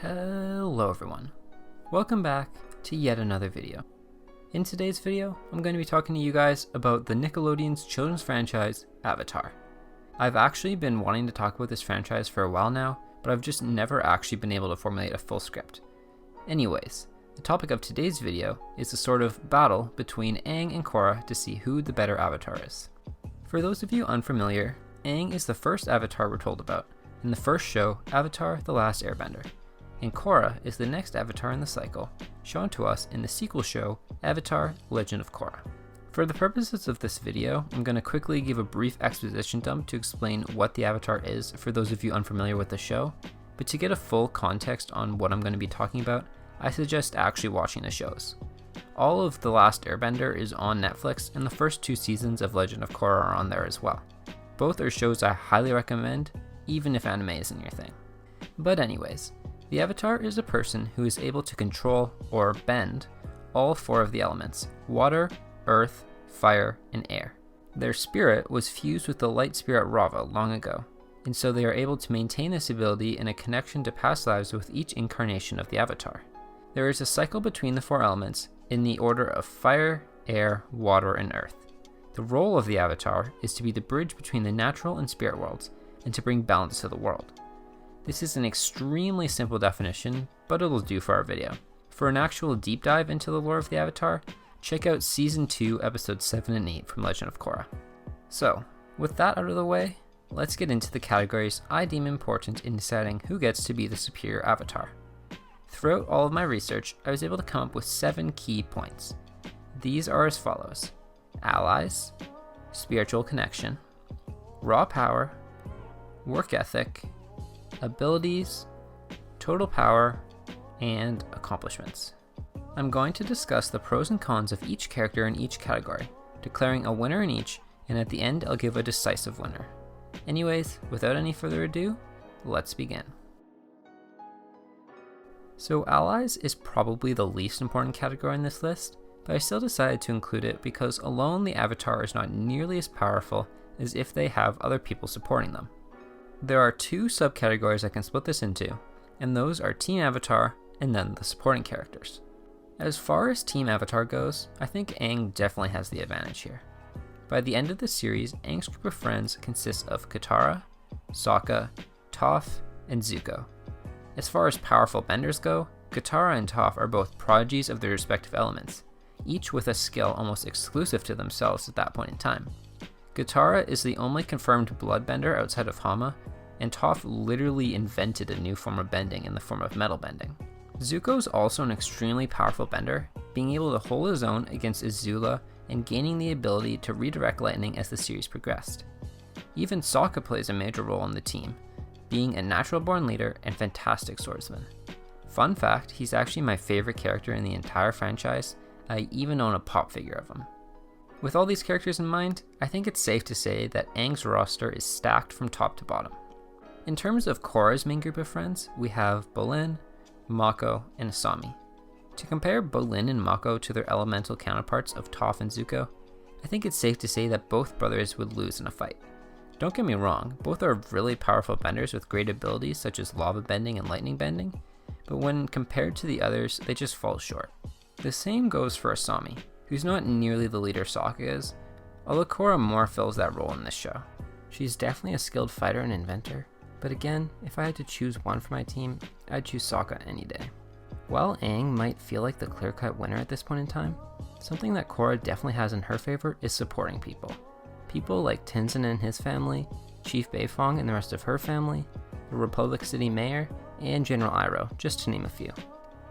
Hello everyone, welcome back to yet another video. In today's video, I'm going to be talking to you guys about the Nickelodeon's children's franchise, Avatar. I've actually been wanting to talk about this franchise for a while now, but I've just never actually been able to formulate a full script. Anyways, the topic of today's video is a sort of battle between Aang and Korra to see who the better Avatar is. For those of you unfamiliar, Aang is the first Avatar we're told about, in the first show, Avatar: The Last Airbender. And Korra is the next Avatar in the cycle, shown to us in the sequel show, Avatar: Legend of Korra. For the purposes of this video, I'm going to quickly give a brief exposition dump to explain what the Avatar is for those of you unfamiliar with the show, but to get a full context on what I'm going to be talking about, I suggest actually watching the shows. All of The Last Airbender is on Netflix, and the first 2 seasons of Legend of Korra are on there as well. Both are shows I highly recommend, even if anime isn't your thing. But anyways, the Avatar is a person who is able to control, or bend, all 4 of the elements: water, earth, fire, and air. Their spirit was fused with the light spirit Rava long ago, and so they are able to maintain this ability in a connection to past lives with each incarnation of the Avatar. There is a cycle between the 4 elements in the order of fire, air, water, and earth. The role of the Avatar is to be the bridge between the natural and spirit worlds, and to bring balance to the world. This is an extremely simple definition, but it'll do for our video. For an actual deep dive into the lore of the Avatar, check out Season 2, Episodes 7 and 8 from Legend of Korra. So, with that out of the way, let's get into the categories I deem important in deciding who gets to be the superior Avatar. Throughout all of my research, I was able to come up with 7 key points. These are as follows: allies, spiritual connection, raw power, work ethic, abilities, total power, and accomplishments. I'm going to discuss the pros and cons of each character in each category, declaring a winner in each, and at the end I'll give a decisive winner. Anyways, without any further ado, let's begin. So allies is probably the least important category in this list, but I still decided to include it because alone the Avatar is not nearly as powerful as if they have other people supporting them. There are 2 subcategories I can split this into, and those are Team Avatar and then the supporting characters. As far as Team Avatar goes, I think Aang definitely has the advantage here. By the end of the series, Aang's group of friends consists of Katara, Sokka, Toph, and Zuko. As far as powerful benders go, Katara and Toph are both prodigies of their respective elements, each with a skill almost exclusive to themselves at that point in time. Katara is the only confirmed bloodbender outside of Hama, and Toph literally invented a new form of bending in the form of metal bending. Zuko is also an extremely powerful bender, being able to hold his own against Azula and gaining the ability to redirect lightning as the series progressed. Even Sokka plays a major role in the team, being a natural-born leader and fantastic swordsman. Fun fact, he's actually my favorite character in the entire franchise. I even own a pop figure of him. With all these characters in mind, I think it's safe to say that Aang's roster is stacked from top to bottom. In terms of Korra's main group of friends, we have Bolin, Mako, and Asami. To compare Bolin and Mako to their elemental counterparts of Toph and Zuko, I think it's safe to say that both brothers would lose in a fight. Don't get me wrong, both are really powerful benders with great abilities such as lava bending and lightning bending, but when compared to the others, they just fall short. The same goes for Asami, who's not nearly the leader Sokka is, although Korra more fills that role in this show. She's definitely a skilled fighter and inventor, but again, if I had to choose one for my team, I'd choose Sokka any day. While Aang might feel like the clear-cut winner at this point in time, something that Korra definitely has in her favor is supporting people. People like Tenzin and his family, Chief Beifong and the rest of her family, the Republic City Mayor, and General Iroh, just to name a few.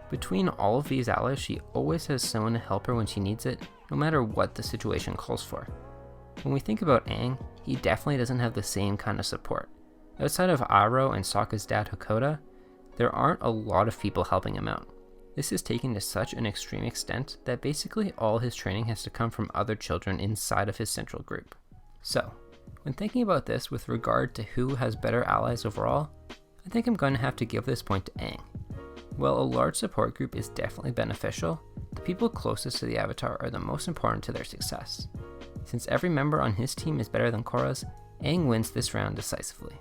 Between all of these allies, she always has someone to help her when she needs it, no matter what the situation calls for. When we think about Aang, he definitely doesn't have the same kind of support. Outside of Iroh and Sokka's dad Hakoda, there aren't a lot of people helping him out. This is taken to such an extreme extent that basically all his training has to come from other children inside of his central group. So, when thinking about this with regard to who has better allies overall, I think I'm going to have to give this point to Aang. While a large support group is definitely beneficial, the people closest to the Avatar are the most important to their success. Since every member on his team is better than Korra's, Aang wins this round decisively.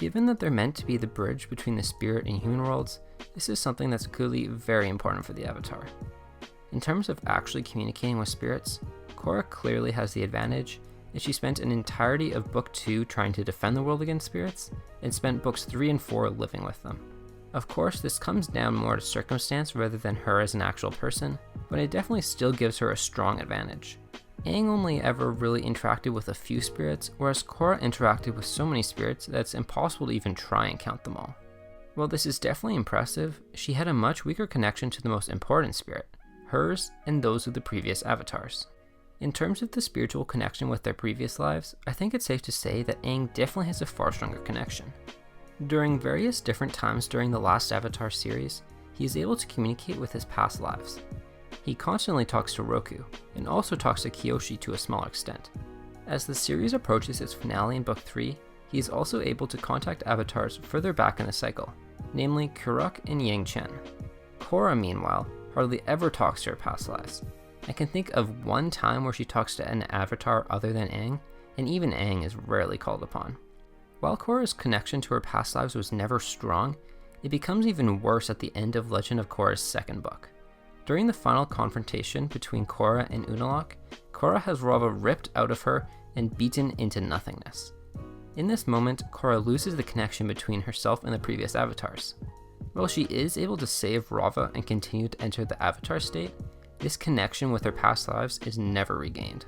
Given that they're meant to be the bridge between the spirit and human worlds, this is something that's clearly very important for the Avatar. In terms of actually communicating with spirits, Korra clearly has the advantage, as she spent an entirety of Book 2 trying to defend the world against spirits, and spent Books 3 and 4 living with them. Of course, this comes down more to circumstance rather than her as an actual person, but it definitely still gives her a strong advantage. Aang only ever really interacted with a few spirits, whereas Korra interacted with so many spirits that it's impossible to even try and count them all. While this is definitely impressive, she had a much weaker connection to the most important spirit, hers and those of the previous avatars. In terms of the spiritual connection with their previous lives, I think it's safe to say that Aang definitely has a far stronger connection. During various different times during the Last Avatar series, he is able to communicate with his past lives. He constantly talks to Roku, and also talks to Kyoshi to a smaller extent. As the series approaches its finale in Book 3, he is also able to contact avatars further back in the cycle, namely Kuruk and Yang Chen. Korra, meanwhile, hardly ever talks to her past lives. I can think of one time where she talks to an avatar other than Aang, and even Aang is rarely called upon. While Korra's connection to her past lives was never strong, it becomes even worse at the end of Legend of Korra's second book. During the final confrontation between Korra and Unalaq, Korra has Raava ripped out of her and beaten into nothingness. In this moment, Korra loses the connection between herself and the previous avatars. While she is able to save Raava and continue to enter the avatar state, this connection with her past lives is never regained.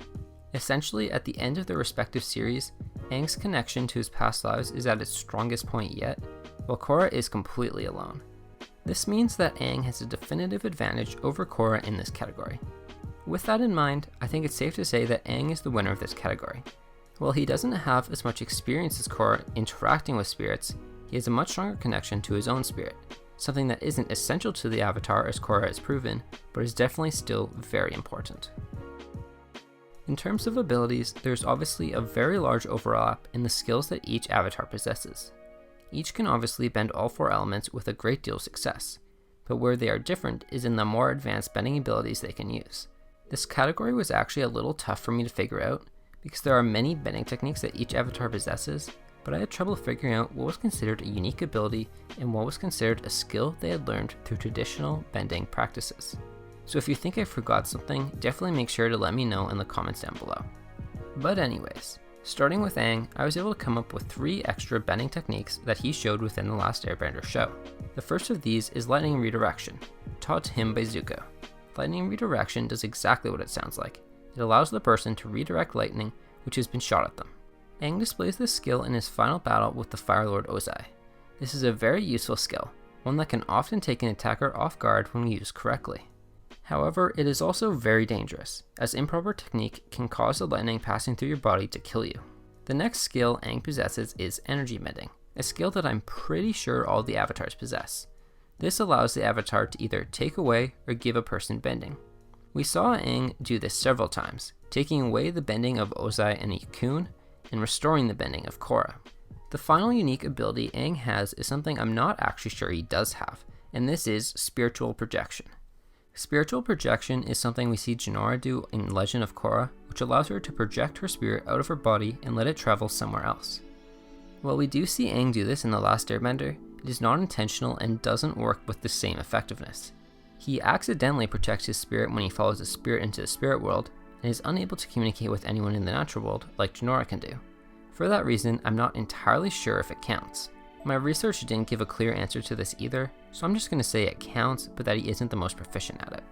Essentially, at the end of their respective series, Aang's connection to his past lives is at its strongest point yet, while Korra is completely alone. This means that Aang has a definitive advantage over Korra in this category. With that in mind, I think it's safe to say that Aang is the winner of this category. While he doesn't have as much experience as Korra interacting with spirits, he has a much stronger connection to his own spirit, something that isn't essential to the Avatar as Korra has proven, but is definitely still very important. In terms of abilities, there's obviously a very large overlap in the skills that each Avatar possesses. Each can obviously bend all four elements with a great deal of success, but where they are different is in the more advanced bending abilities they can use. This category was actually a little tough for me to figure out, because there are many bending techniques that each Avatar possesses, but I had trouble figuring out what was considered a unique ability and what was considered a skill they had learned through traditional bending practices. So if you think I forgot something, definitely make sure to let me know in the comments down below. But anyways, starting with Aang, I was able to come up with 3 extra bending techniques that he showed within the Last Airbender show. The first of these is Lightning Redirection, taught to him by Zuko. Lightning Redirection does exactly what it sounds like. It allows the person to redirect lightning which has been shot at them. Aang displays this skill in his final battle with the Fire Lord Ozai. This is a very useful skill, one that can often take an attacker off guard when used correctly. However, it is also very dangerous, as improper technique can cause the lightning passing through your body to kill you. The next skill Aang possesses is Energy Bending, a skill that I'm pretty sure all the avatars possess. This allows the avatar to either take away or give a person bending. We saw Aang do this several times, taking away the bending of Ozai and Yakune, and restoring the bending of Korra. The final unique ability Aang has is something I'm not actually sure he does have, and this is Spiritual Projection. Spiritual projection is something we see Jinora do in Legend of Korra, which allows her to project her spirit out of her body and let it travel somewhere else. While we do see Aang do this in The Last Airbender, it is not intentional and doesn't work with the same effectiveness. He accidentally protects his spirit when he follows a spirit into the spirit world, and is unable to communicate with anyone in the natural world like Jinora can do. For that reason, I'm not entirely sure if it counts. My research didn't give a clear answer to this either, so I'm just going to say it counts, but that he isn't the most proficient at it.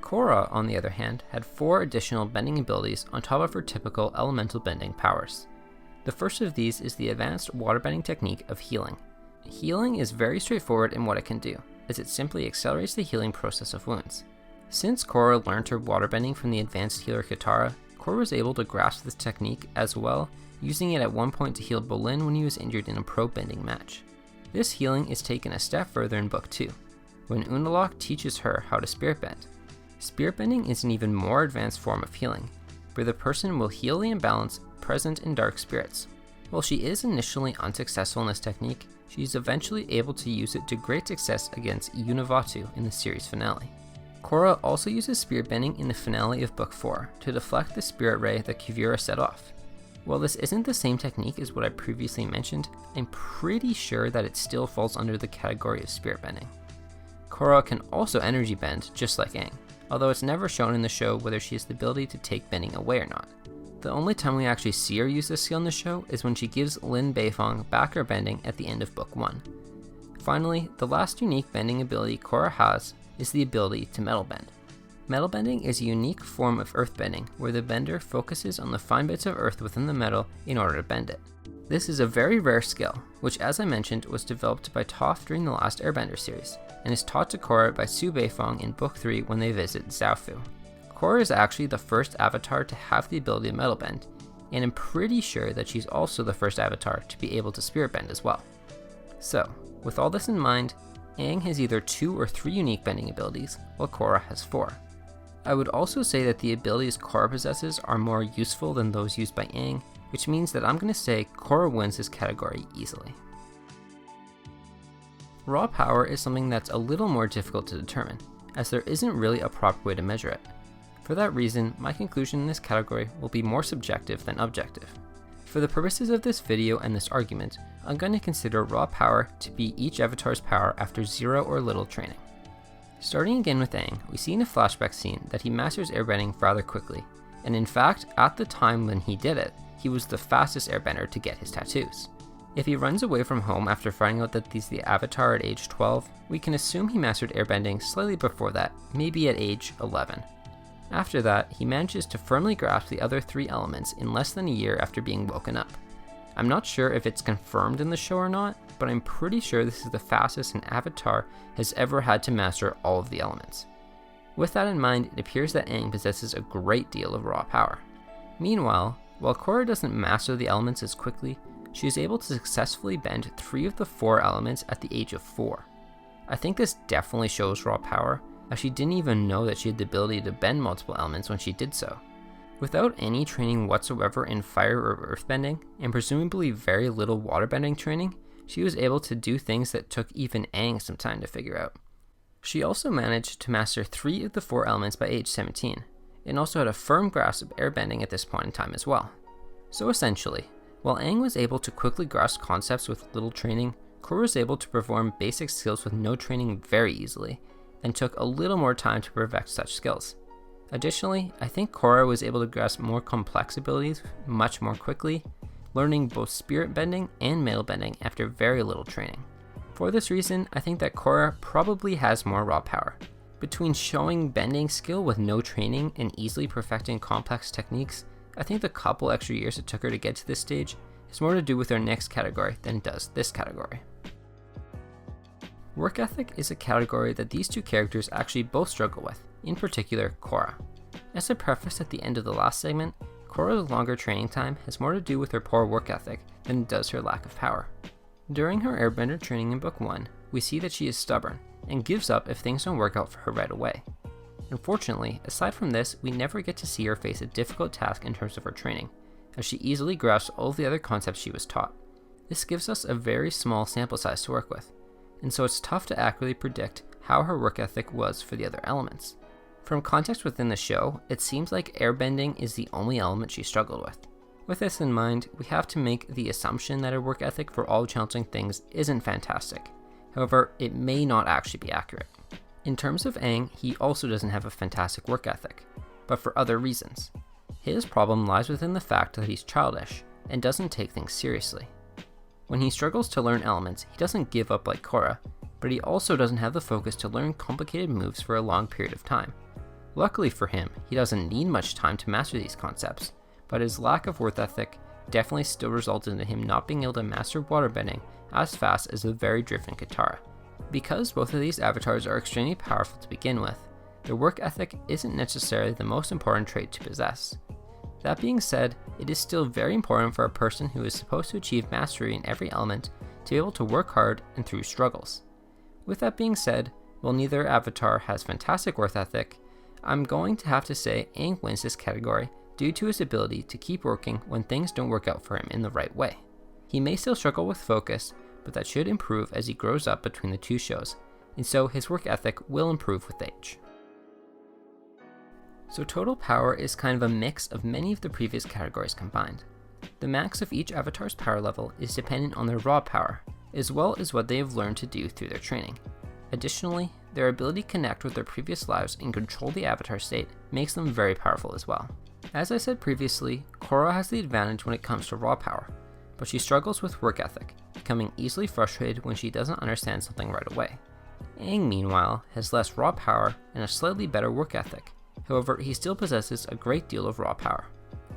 Korra, on the other hand, had 4 additional bending abilities on top of her typical elemental bending powers. The first of these is the advanced waterbending technique of healing. Healing is very straightforward in what it can do, as it simply accelerates the healing process of wounds. Since Korra learned her waterbending from the advanced healer Katara, Korra was able to grasp this technique as well, using it at one point to heal Bolin when he was injured in a pro bending match. This healing is taken a step further in Book 2, when Unalaq teaches her how to spirit bend. Spirit bending is an even more advanced form of healing, where the person will heal the imbalance present in dark spirits. While she is initially unsuccessful in this technique, she is eventually able to use it to great success against Unavatu in the series finale. Korra also uses spirit bending in the finale of Book 4 to deflect the spirit ray that Kuvira set off. While this isn't the same technique as what I previously mentioned, I'm pretty sure that it still falls under the category of spirit bending. Korra can also energy bend, just like Aang, although it's never shown in the show whether she has the ability to take bending away or not. The only time we actually see her use this skill in the show is when she gives Lin Beifong back her bending at the end of Book 1. Finally, the last unique bending ability Korra has is the ability to metal bend. Metal bending is a unique form of earth bending where the bender focuses on the fine bits of earth within the metal in order to bend it. This is a very rare skill, which as I mentioned was developed by Toph during the Last Airbender series, and is taught to Korra by Su Beifong in Book 3 when they visit Zaofu. Korra is actually the first avatar to have the ability to metal bend, and I'm pretty sure that she's also the first avatar to be able to spirit bend as well. So, with all this in mind, Aang has either 2 or 3 unique bending abilities, while Korra has 4. I would also say that the abilities Korra possesses are more useful than those used by Aang, which means that I'm going to say Korra wins this category easily. Raw power is something that's a little more difficult to determine, as there isn't really a proper way to measure it. For that reason, my conclusion in this category will be more subjective than objective. For the purposes of this video and this argument, I'm going to consider raw power to be each avatar's power after 0 or little training. Starting again with Aang, we see in a flashback scene that he masters airbending rather quickly, and in fact, at the time when he did it, he was the fastest airbender to get his tattoos. If he runs away from home after finding out that he's the avatar at age 12, we can assume he mastered airbending slightly before that, maybe at age 11. After that, he manages to firmly grasp the other 3 elements in less than a year after being woken up. I'm not sure if it's confirmed in the show or not, but I'm pretty sure this is the fastest an avatar has ever had to master all of the elements. With that in mind, it appears that Aang possesses a great deal of raw power. Meanwhile, while Korra doesn't master the elements as quickly, she is able to successfully bend 3 of the 4 elements at the age of 4. I think this definitely shows raw power, as she didn't even know that she had the ability to bend multiple elements when she did so. Without any training whatsoever in fire or earthbending, and presumably very little waterbending training, she was able to do things that took even Aang some time to figure out. She also managed to master 3 of the 4 elements by age 17, and also had a firm grasp of airbending at this point in time as well. So essentially, while Aang was able to quickly grasp concepts with little training, Korra was able to perform basic skills with no training very easily, and took a little more time to perfect such skills. Additionally, I think Korra was able to grasp more complex abilities much more quickly, learning both spirit bending and metal bending after very little training. For this reason, I think that Korra probably has more raw power. Between showing bending skill with no training and easily perfecting complex techniques, I think the couple extra years it took her to get to this stage has more to do with her next category than it does this category. Work ethic is a category that these 2 characters actually both struggle with, in particular Korra. As I prefaced at the end of the last segment, Korra's longer training time has more to do with her poor work ethic than it does her lack of power. During her airbender training in Book 1, we see that she is stubborn and gives up if things don't work out for her right away. Unfortunately, aside from this, we never get to see her face a difficult task in terms of her training, as she easily grasps all of the other concepts she was taught. This gives us a very small sample size to work with, and so it's tough to accurately predict how her work ethic was for the other elements. From context within the show, it seems like airbending is the only element she struggled with. With this in mind, we have to make the assumption that her work ethic for all challenging things isn't fantastic. However, it may not actually be accurate. In terms of Aang, he also doesn't have a fantastic work ethic, but for other reasons. His problem lies within the fact that he's childish and doesn't take things seriously. When he struggles to learn elements, he doesn't give up like Korra, but he also doesn't have the focus to learn complicated moves for a long period of time. Luckily for him, he doesn't need much time to master these concepts, but his lack of work ethic definitely still resulted in him not being able to master waterbending as fast as the very driven Katara. Because both of these avatars are extremely powerful to begin with, their work ethic isn't necessarily the most important trait to possess. That being said, it is still very important for a person who is supposed to achieve mastery in every element to be able to work hard and through struggles. With that being said, while neither avatar has fantastic work ethic, I'm going to have to say Aang wins this category due to his ability to keep working when things don't work out for him in the right way. He may still struggle with focus, but that should improve as he grows up between the 2 shows, and so his work ethic will improve with age. So total power is kind of a mix of many of the previous categories combined. The max of each avatar's power level is dependent on their raw power, as well as what they have learned to do through their training. Additionally, their ability to connect with their previous lives and control the avatar state makes them very powerful as well. As I said previously, Korra has the advantage when it comes to raw power, but she struggles with work ethic, becoming easily frustrated when she doesn't understand something right away. Aang, meanwhile, has less raw power and a slightly better work ethic. However, he still possesses a great deal of raw power.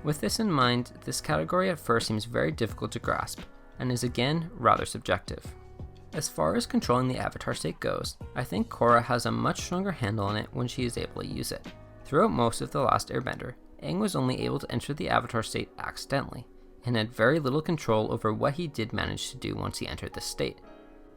With this in mind, this category at first seems very difficult to grasp, and is again rather subjective. As far as controlling the avatar state goes, I think Korra has a much stronger handle on it when she is able to use it. Throughout most of The Last Airbender, Aang was only able to enter the avatar state accidentally, and had very little control over what he did manage to do once he entered this state.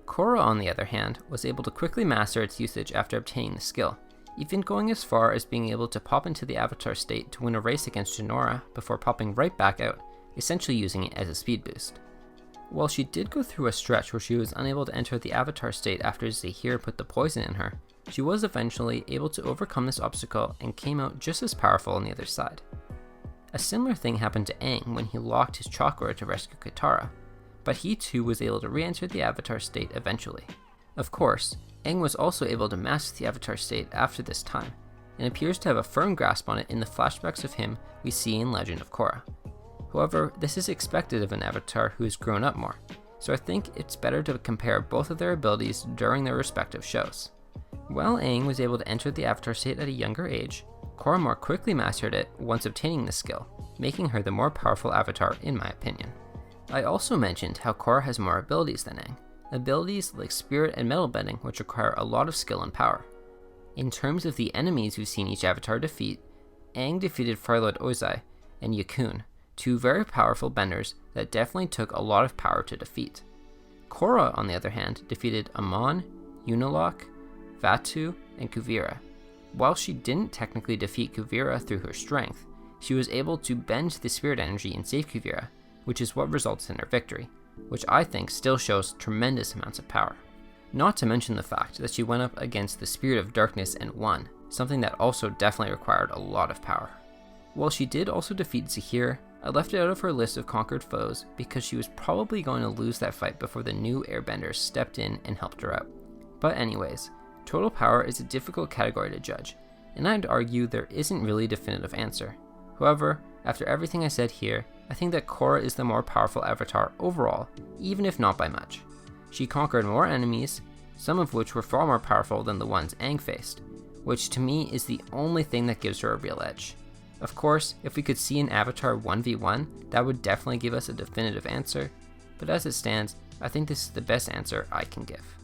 Korra, on the other hand, was able to quickly master its usage after obtaining the skill, even going as far as being able to pop into the avatar state to win a race against Jinora before popping right back out, essentially using it as a speed boost. While she did go through a stretch where she was unable to enter the avatar state after Zahir put the poison in her, she was eventually able to overcome this obstacle and came out just as powerful on the other side. A similar thing happened to Aang when he locked his chakra to rescue Katara, but he too was able to re-enter the avatar state eventually. Of course, Aang was also able to master the avatar state after this time, and appears to have a firm grasp on it in the flashbacks of him we see in Legend of Korra. However, this is expected of an avatar who has grown up more, so I think it's better to compare both of their abilities during their respective shows. While Aang was able to enter the avatar state at a younger age, Korra more quickly mastered it once obtaining the skill, making her the more powerful avatar in my opinion. I also mentioned how Korra has more abilities than Aang, abilities like spirit and metal bending which require a lot of skill and power. In terms of the enemies we've seen each avatar defeat, Aang defeated Firelord Ozai and Yakune, two very powerful benders that definitely took a lot of power to defeat. Korra, on the other hand, defeated Amon, Unalaq, Vaatu, and Kuvira. While she didn't technically defeat Kuvira through her strength, she was able to bend the spirit energy and save Kuvira, which is what results in her victory, which I think still shows tremendous amounts of power. Not to mention the fact that she went up against the Spirit of Darkness and won, something that also definitely required a lot of power. While she did also defeat Zahir, I left it out of her list of conquered foes because she was probably going to lose that fight before the new airbenders stepped in and helped her out. But anyways, total power is a difficult category to judge, and I'd argue there isn't really a definitive answer. However, after everything I said here, I think that Korra is the more powerful avatar overall, even if not by much. She conquered more enemies, some of which were far more powerful than the ones Aang faced, which to me is the only thing that gives her a real edge. Of course, if we could see an avatar 1v1, that would definitely give us a definitive answer, but as it stands, I think this is the best answer I can give.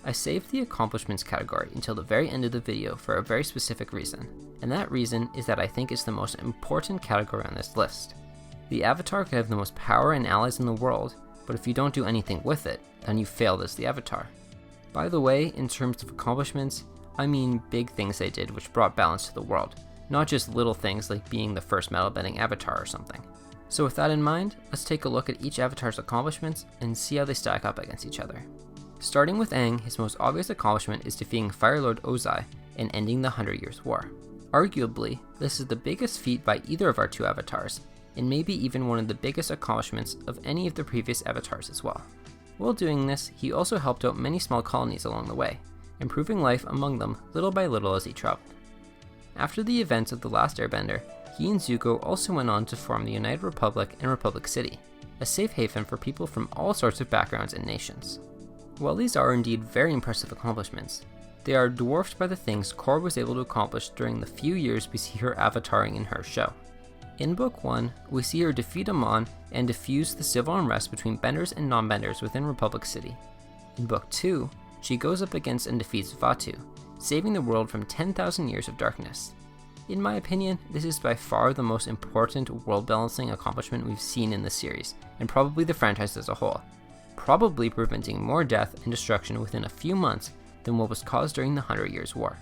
I saved the accomplishments category until the very end of the video for a very specific reason, and that reason is that I think it's the most important category on this list. The avatar could have the most power and allies in the world, but if you don't do anything with it, then you failed as the avatar. By the way, in terms of accomplishments, I mean big things they did which brought balance to the world, not just little things like being the first metal bending avatar or something. So with that in mind, let's take a look at each avatar's accomplishments and see how they stack up against each other. Starting with Aang, his most obvious accomplishment is defeating Firelord Ozai and ending the 100 Years' War. Arguably, this is the biggest feat by either of our two avatars, and maybe even one of the biggest accomplishments of any of the previous avatars as well. While doing this, he also helped out many small colonies along the way, improving life among them little by little as he traveled. After the events of The Last Airbender, he and Zuko also went on to form the United Republic and Republic City, a safe haven for people from all sorts of backgrounds and nations. While these are indeed very impressive accomplishments, they are dwarfed by the things Korra was able to accomplish during the few years we see her avataring in her show. In Book 1, we see her defeat Amon and diffuse the civil unrest between benders and non-benders within Republic City. In Book 2, she goes up against and defeats Vaatu, saving the world from 10,000 years of darkness. In my opinion, this is by far the most important world-balancing accomplishment we've seen in the series, and probably the franchise as a whole, probably preventing more death and destruction within a few months than what was caused during the 100 Years' War.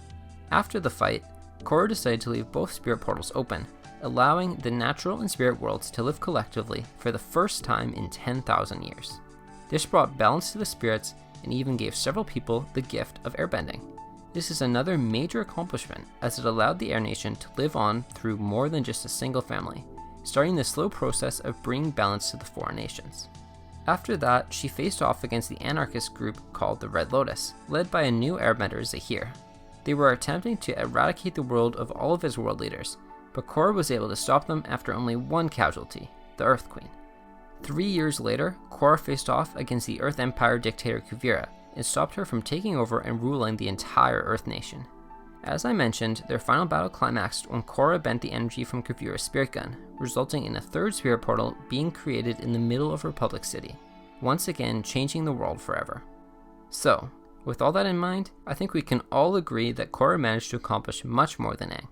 After the fight, Korra decided to leave both spirit portals open, allowing the natural and spirit worlds to live collectively for the first time in 10,000 years. This brought balance to the spirits and even gave several people the gift of airbending. This is another major accomplishment as it allowed the Air Nation to live on through more than just a single family, starting the slow process of bringing balance to the foreign nations. After that, she faced off against the anarchist group called the Red Lotus, led by a new airbender, Zahir. They were attempting to eradicate the world of all of his world leaders, but Korra was able to stop them after only one casualty, the Earth Queen. 3 years later, Korra faced off against the Earth Empire dictator Kuvira and stopped her from taking over and ruling the entire Earth Nation. As I mentioned, their final battle climaxed when Korra bent the energy from Kuvira's spirit gun, resulting in a third spirit portal being created in the middle of Republic City, once again changing the world forever. So, with all that in mind, I think we can all agree that Korra managed to accomplish much more than Aang.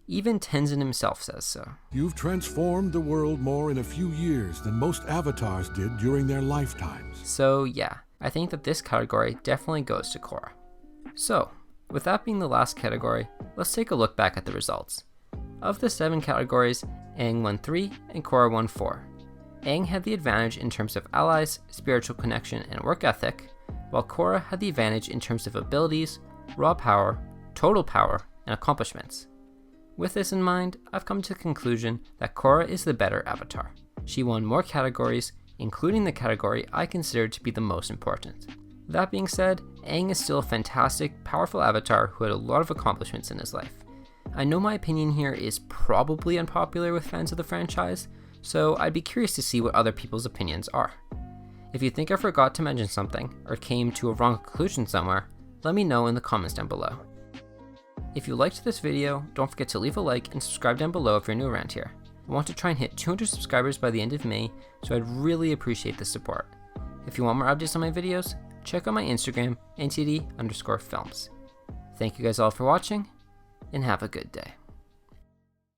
Even Tenzin himself says so. You've transformed the world more in a few years than most avatars did during their lifetimes. So yeah, I think that this category definitely goes to Korra. So, with that being the last category, let's take a look back at the results. Of the 7 categories, Aang won 3 and Korra won 4. Aang had the advantage in terms of allies, spiritual connection, and work ethic, while Korra had the advantage in terms of abilities, raw power, total power, and accomplishments. With this in mind, I've come to the conclusion that Korra is the better avatar. She won more categories, including the category I consider to be the most important. That being said, Aang is still a fantastic, powerful avatar who had a lot of accomplishments in his life. I know my opinion here is probably unpopular with fans of the franchise, so I'd be curious to see what other people's opinions are. If you think I forgot to mention something, or came to a wrong conclusion somewhere, let me know in the comments down below. If you liked this video, don't forget to leave a like and subscribe down below if you're new around here. I want to try and hit 200 subscribers by the end of May, so I'd really appreciate the support. If you want more updates on my videos, check out my Instagram, ntd_films. Thank you guys all for watching, and have a good day.